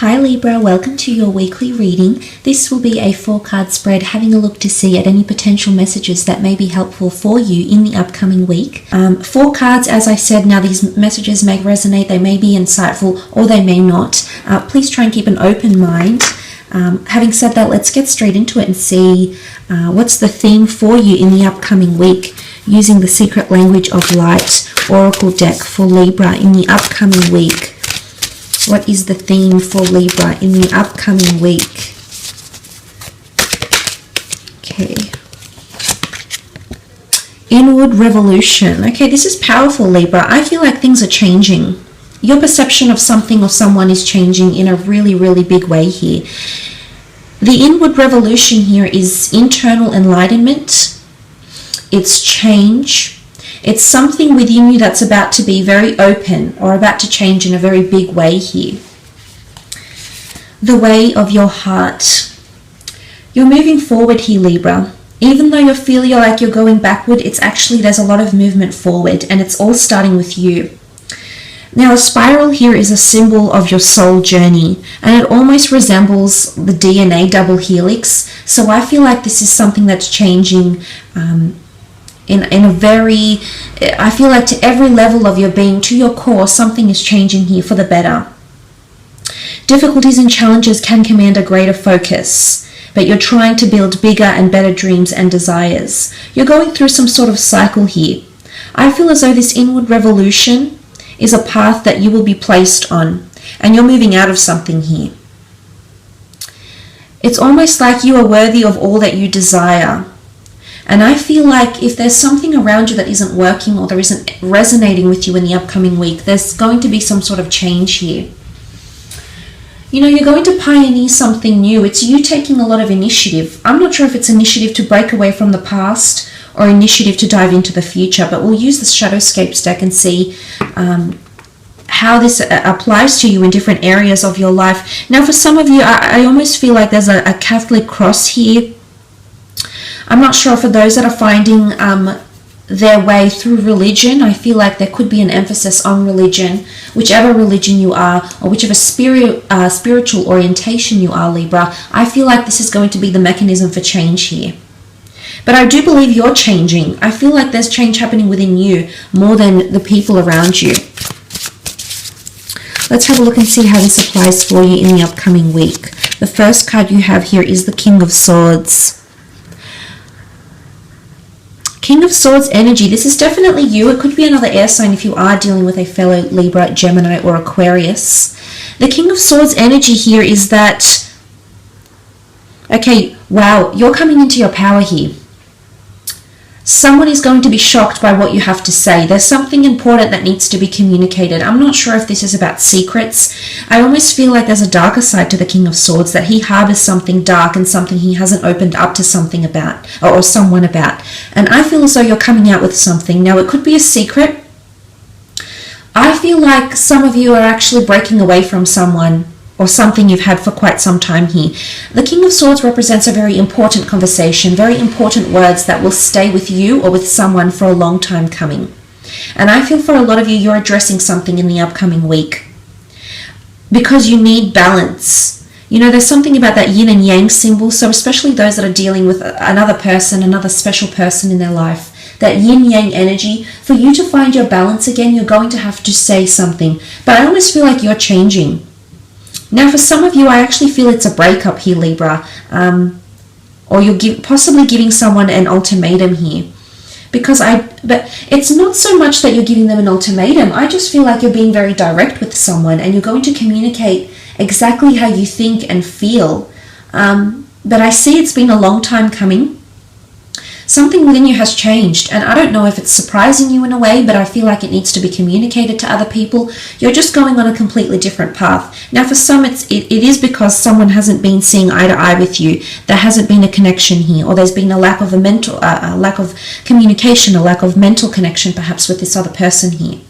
Hi Libra, welcome to your weekly reading. This will be a 4-card spread, having a look to see at any potential messages that may be helpful for you in the upcoming week. 4 cards, as I said, now these messages may resonate, they may be insightful, or they may not. Please try and keep an open mind. Having said that, let's get straight into it and see what's the theme for you in the upcoming week using the Secret Language of Light Oracle deck for Libra in the upcoming week. What is the theme for Libra in the upcoming week? Okay. Inward revolution. Okay, this is powerful, Libra. I feel like things are changing. Your perception of something or someone is changing in a really, really big way here. The inward revolution here is internal enlightenment. It's change. It's something within you that's about to be very open or about to change in a very big way here. The way of your heart. You're moving forward here, Libra. Even though you feel like you're going backward, it's actually, there's a lot of movement forward, and it's all starting with you. Now, a spiral here is a symbol of your soul journey, and it almost resembles the DNA double helix. So I feel like this is something that's changing in a very, I feel like to every level of your being, to your core, something is changing here for the better. Difficulties and challenges can command a greater focus, but you're trying to build bigger and better dreams and desires. You're going through some sort of cycle here. I feel as though this inward revolution is a path that you will be placed on, and you're moving out of something here. It's almost like you are worthy of all that you desire. And I feel like if there's something around you that isn't working or there isn't resonating with you in the upcoming week, there's going to be some sort of change here. You know, you're going to pioneer something new. It's you taking a lot of initiative. I'm not sure if it's initiative to break away from the past or initiative to dive into the future, but we'll use the Shadowscapes deck and see how this applies to you in different areas of your life. Now, for some of you, I almost feel like there's a Catholic cross here. I'm not sure for those that are finding their way through religion. I feel like there could be an emphasis on religion, whichever religion you are, or whichever spiritual orientation you are, Libra. I feel like this is going to be the mechanism for change here. But I do believe you're changing. I feel like there's change happening within you more than the people around you. Let's have a look and see how this applies for you in the upcoming week. The first card you have here is the King of Swords. King of Swords energy. This is definitely you. It could be another air sign if you are dealing with a fellow Libra, Gemini, or Aquarius. The King of Swords energy here is that, okay, wow, you're coming into your power here. Someone is going to be shocked by what you have to say. There's something important that needs to be communicated. I'm not sure if this is about secrets. I almost feel like there's a darker side to the King of Swords, that he harbors something dark and something he hasn't opened up to something about, or someone about. And I feel as though you're coming out with something. Now, it could be a secret. I feel like some of you are actually breaking away from someone or something you've had for quite some time here. The King of Swords represents a very important conversation, very important words that will stay with you or with someone for a long time coming. And I feel for a lot of you, you're addressing something in the upcoming week because you need balance. You know, there's something about that yin and yang symbol, so especially those that are dealing with another person, another special person in their life, that yin-yang energy, for you to find your balance again, you're going to have to say something. But I almost feel like you're changing. Now, for some of you, I actually feel it's a breakup here, Libra, or you're possibly giving someone an ultimatum here. But it's not so much that you're giving them an ultimatum. I just feel like you're being very direct with someone and you're going to communicate exactly how you think and feel. But I see it's been a long time coming. Something within you has changed, and I don't know if it's surprising you in a way, but I feel like it needs to be communicated to other people. You're just going on a completely different path. Now, for some, it is because someone hasn't been seeing eye to eye with you. There hasn't been a connection here, or there's been a lack of lack of communication, a lack of mental connection, perhaps with this other person here.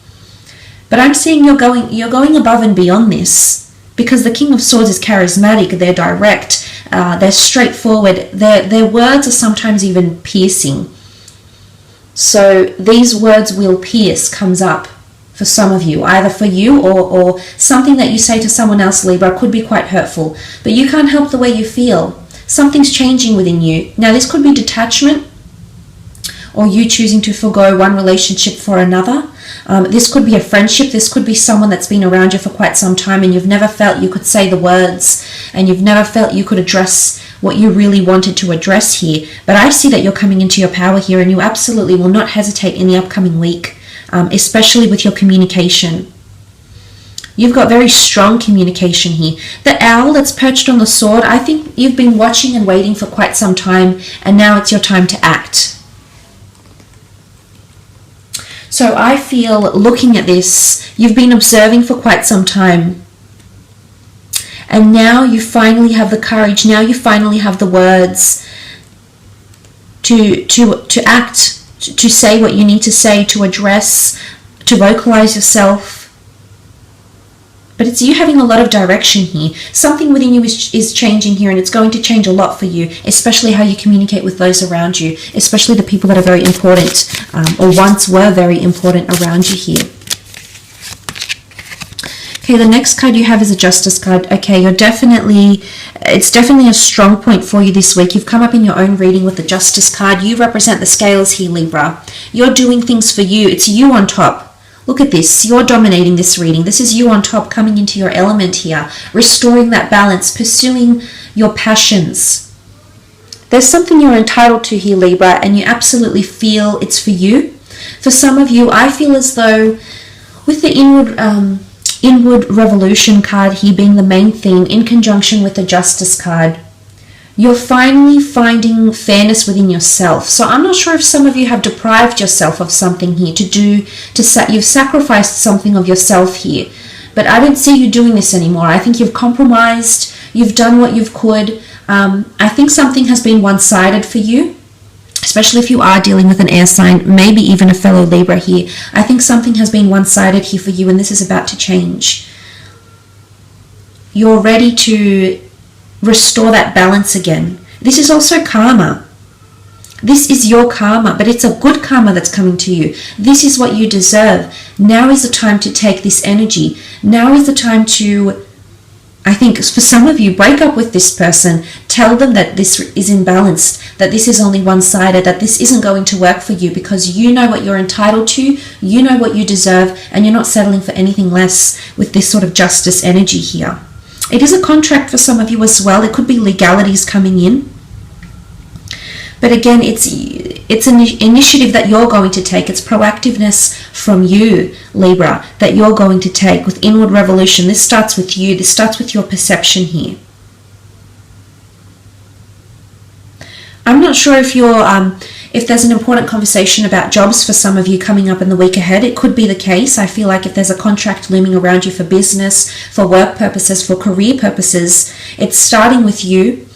But I'm seeing you're going above and beyond this, because the King of Swords is charismatic. They're direct. They're straightforward. Their words are sometimes even piercing. So these words will pierce comes up. for some of you, either for you or something that you say to someone else, Libra, could be quite hurtful. But you can't help the way you feel. Something's changing within you. Now, this could be detachment, or you choosing to forgo one relationship for another. This could be a friendship. This could be someone that's been around you for quite some time and you've never felt you could say the words, and you've never felt you could address what you really wanted to address here. But I see that you're coming into your power here, and you absolutely will not hesitate in the upcoming week, especially with your communication. You've got very strong communication here. The owl that's perched on the sword, I think you've been watching and waiting for quite some time, and now it's your time to act. So I feel, looking at this, you've been observing for quite some time. And now you finally have the courage, now you finally have the words to act, to say what you need to say, to address, to vocalize yourself. But it's you having a lot of direction here. Something within you is changing here, and it's going to change a lot for you, especially how you communicate with those around you, especially the people that are very important, or once were very important around you here. Okay, the next card you have is a Justice card. Okay, it's definitely a strong point for you this week. You've come up in your own reading with the Justice card. You represent the scales here, Libra. You're doing things for you. It's you on top. Look at this. You're dominating this reading. This is you on top, coming into your element here, restoring that balance, pursuing your passions. There's something you're entitled to here, Libra, and you absolutely feel it's for you. For some of you, I feel as though with the inward revolution card here being the main theme in conjunction with the Justice card, you're finally finding fairness within yourself. So I'm not sure if some of you have deprived yourself of something here you've sacrificed something of yourself here. But I don't see you doing this anymore. I think you've compromised, you've done what you could. I think something has been one-sided for you, especially if you are dealing with an air sign, maybe even a fellow Libra here. I think something has been one-sided here for you, and this is about to change. You're ready to restore that balance again. This is also karma. This is your karma, but it's a good karma that's coming to you. This is what you deserve. Now is the time to take this energy. Now is the time to, I think, for some of you, break up with this person. Tell them that this is imbalanced, that this is only one-sided, that this isn't going to work for you, because you know what you're entitled to, you know what you deserve, and you're not settling for anything less with this sort of justice energy here. It is a contract for some of you as well. It could be legalities coming in. But again, it's an initiative that you're going to take. It's proactiveness from you, Libra, that you're going to take with inward revolution. This starts with you. This starts with your perception here. I'm not sure if there's an important conversation about jobs for some of you coming up in the week ahead. It could be the case. I feel like if there's a contract looming around you for business, for work purposes, for career purposes, it's starting with you,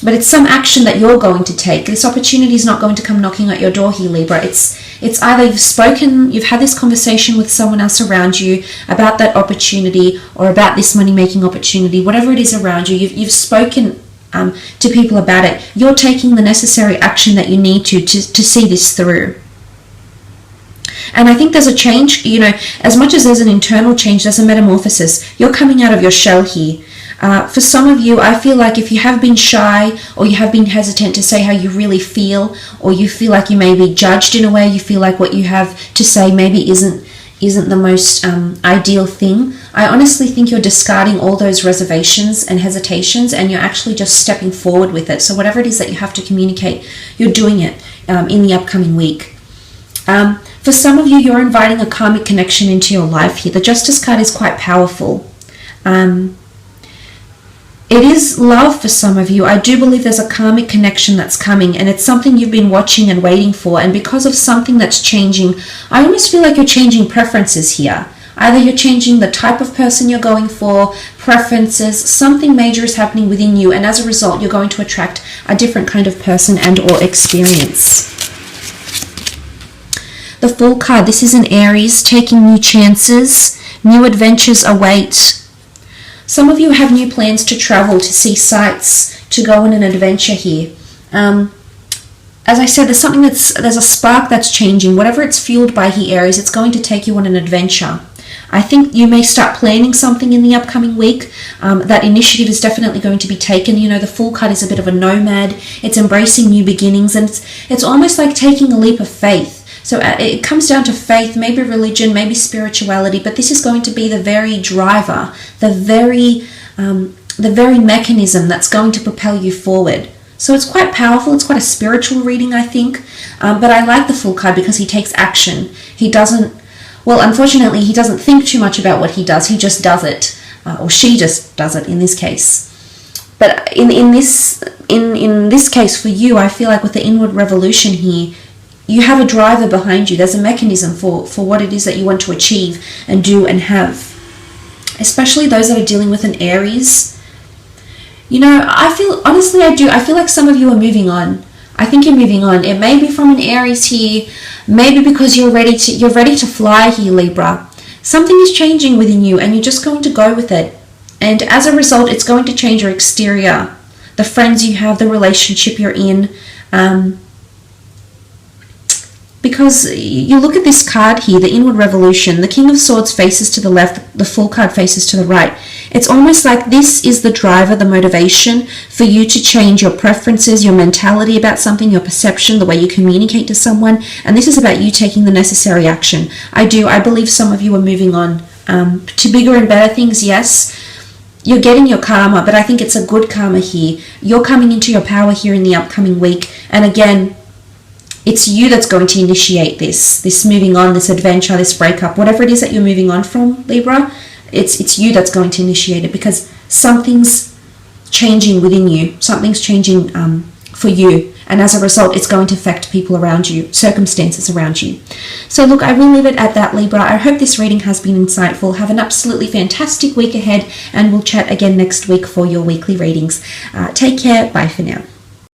but it's some action that you're going to take. This opportunity is not going to come knocking at your door here, Libra. It's either you've had this conversation with someone else around you about that opportunity, or about this money-making opportunity, whatever it is around you, you've spoken to people about it. You're taking the necessary action that you need to see this through. And I think there's a change, as much as there's an internal change, there's a metamorphosis. You're coming out of your shell here. For some of you, I feel like if you have been shy, or you have been hesitant to say how you really feel, or you feel like you may be judged in a way, you feel like what you have to say maybe isn't the most ideal thing, I honestly think you're discarding all those reservations and hesitations, and you're actually just stepping forward with it. So whatever it is that you have to communicate, you're doing it in the upcoming week. For some of you, you're inviting a karmic connection into your life here. The Justice card is quite powerful. It is love for some of you. I do believe there's a karmic connection that's coming, and it's something you've been watching and waiting for. And because of something that's changing, I almost feel like you're changing preferences here. Either you're changing the type of person you're going for, preferences, something major is happening within you, and as a result, you're going to attract a different kind of person and or experience. The Fool card, this is an Aries, taking new chances, new adventures await. Some of you have new plans to travel, to see sights, to go on an adventure here. As I said, there's a spark that's changing. Whatever it's fueled by here, Aries, it's going to take you on an adventure. I think you may start planning something in the upcoming week. That initiative is definitely going to be taken. You know, the Fool card is a bit of a nomad. It's embracing new beginnings, and it's almost like taking a leap of faith. So it comes down to faith, maybe religion, maybe spirituality, but this is going to be the very driver, the very mechanism that's going to propel you forward. So it's quite powerful. It's quite a spiritual reading, I think. But I like the Fool card because he takes action. He doesn't, well, unfortunately, he doesn't think too much about what he does. He just does it, or she just does it in this case. But in this case for you, I feel like with the inward revolution here, you have a driver behind you. There's a mechanism for what it is that you want to achieve and do and have. Especially those that are dealing with an Aries. You know, I feel like some of you are moving on. I think you're moving on. It may be from an Aries here, maybe because you're ready to fly here, Libra. Something is changing within you and you're just going to go with it. And as a result, it's going to change your exterior, the friends you have, the relationship you're in. Because you look at this card here, the inward revolution, the King of Swords faces to the left, the Fool card faces to the right. It's almost like this is the driver, the motivation for you to change your preferences, your mentality about something, your perception, the way you communicate to someone. And this is about you taking the necessary action. I believe some of you are moving on to bigger and better things, yes. You're getting your karma, but I think it's a good karma here. You're coming into your power here in the upcoming week. And again, it's you that's going to initiate this moving on, this adventure, this breakup, whatever it is that you're moving on from, Libra. It's you that's going to initiate it because something's changing within you. Something's changing for you. And as a result, it's going to affect people around you, circumstances around you. So look, I will leave it at that, Libra. I hope this reading has been insightful. Have an absolutely fantastic week ahead, and we'll chat again next week for your weekly readings. Take care. Bye for now.